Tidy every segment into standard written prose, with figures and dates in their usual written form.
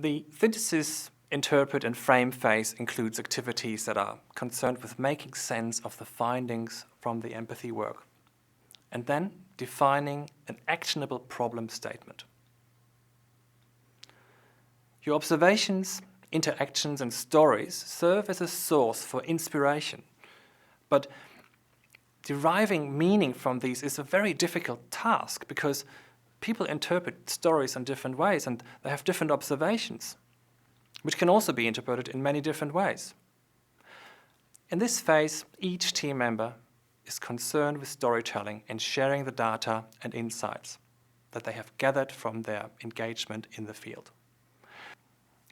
The synthesis, interpret and frame phase includes activities that are concerned with making sense of the findings from the empathy work, and then defining an actionable problem statement. Your observations, interactions and stories serve as a source for inspiration, but deriving meaning from these is a very difficult task because people interpret stories in different ways and they have different observations, which can also be interpreted in many different ways. In this phase, each team member is concerned with storytelling and sharing the data and insights that they have gathered from their engagement in the field.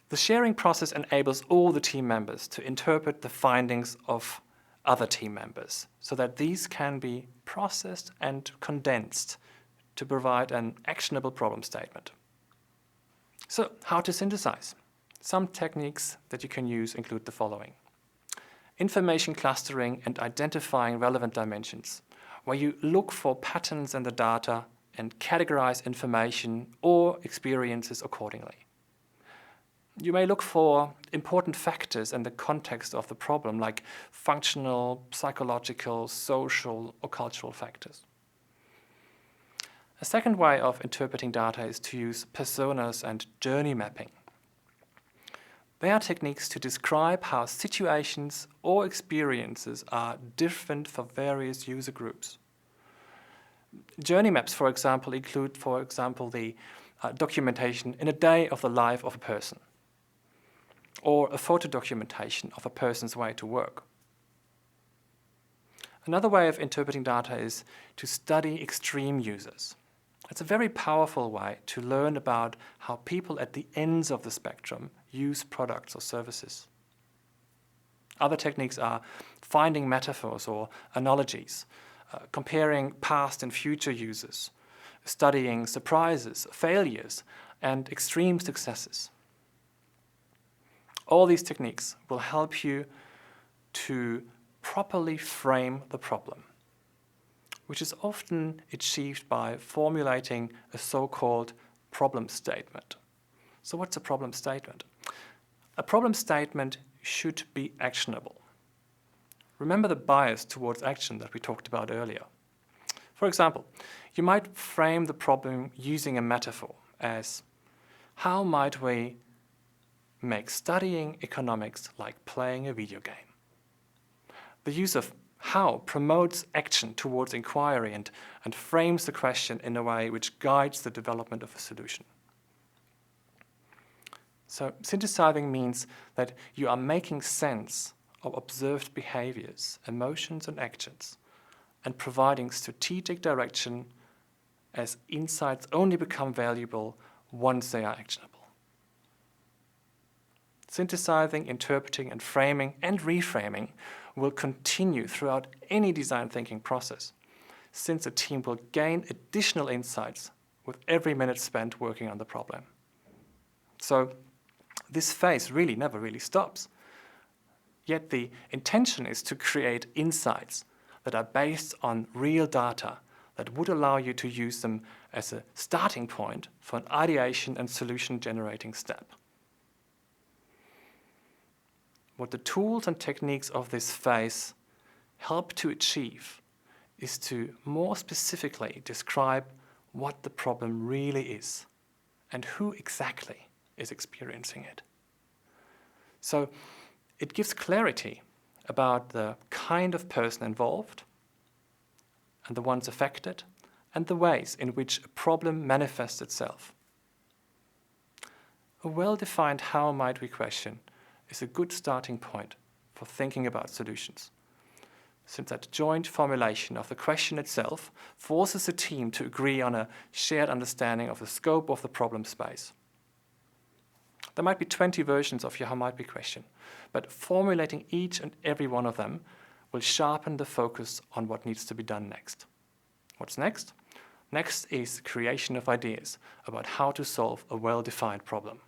The sharing process enables all the team members to interpret the findings of other team members so that these can be processed and condensed to provide an actionable problem statement. So, how to synthesize? Some techniques that you can use include the following. Information clustering and identifying relevant dimensions, where you look for patterns in the data and categorize information or experiences accordingly. You may look for important factors in the context of the problem, like functional, psychological, social, or cultural factors. A second way of interpreting data is to use personas and journey mapping. They are techniques to describe how situations or experiences are different for various user groups. Journey maps, for example, include, the documentation in a day of the life of a person, or a photo documentation of a person's way to work. Another way of interpreting data is to study extreme users. It's a very powerful way to learn about how people at the ends of the spectrum use products or services. Other techniques are finding metaphors or analogies, comparing past and future users, studying surprises, failures, and extreme successes. All these techniques will help you to properly frame the problem, which is often achieved by formulating a so-called problem statement. So what's a problem statement? A problem statement should be actionable. Remember the bias towards action that we talked about earlier. For example, you might frame the problem using a metaphor as, how might we make studying economics like playing a video game? The use of how promotes action towards inquiry and frames the question in a way which guides the development of a solution. So synthesizing means that you are making sense of observed behaviors, emotions and actions, and providing strategic direction, as insights only become valuable once they are actionable. Synthesizing, interpreting and framing and reframing will continue throughout any design thinking process, since a team will gain additional insights with every minute spent working on the problem. So this phase never really stops. Yet the intention is to create insights that are based on real data that would allow you to use them as a starting point for an ideation and solution generating step. What the tools and techniques of this phase help to achieve is to more specifically describe what the problem really is and who exactly is experiencing it. So it gives clarity about the kind of person involved and the ones affected and the ways in which a problem manifests itself. A well-defined how might we question is a good starting point for thinking about solutions, since that joint formulation of the question itself forces the team to agree on a shared understanding of the scope of the problem space. There might be 20 versions of your how might be question, but formulating each and every one of them will sharpen the focus on what needs to be done next. What's next? Next is creation of ideas about how to solve a well-defined problem.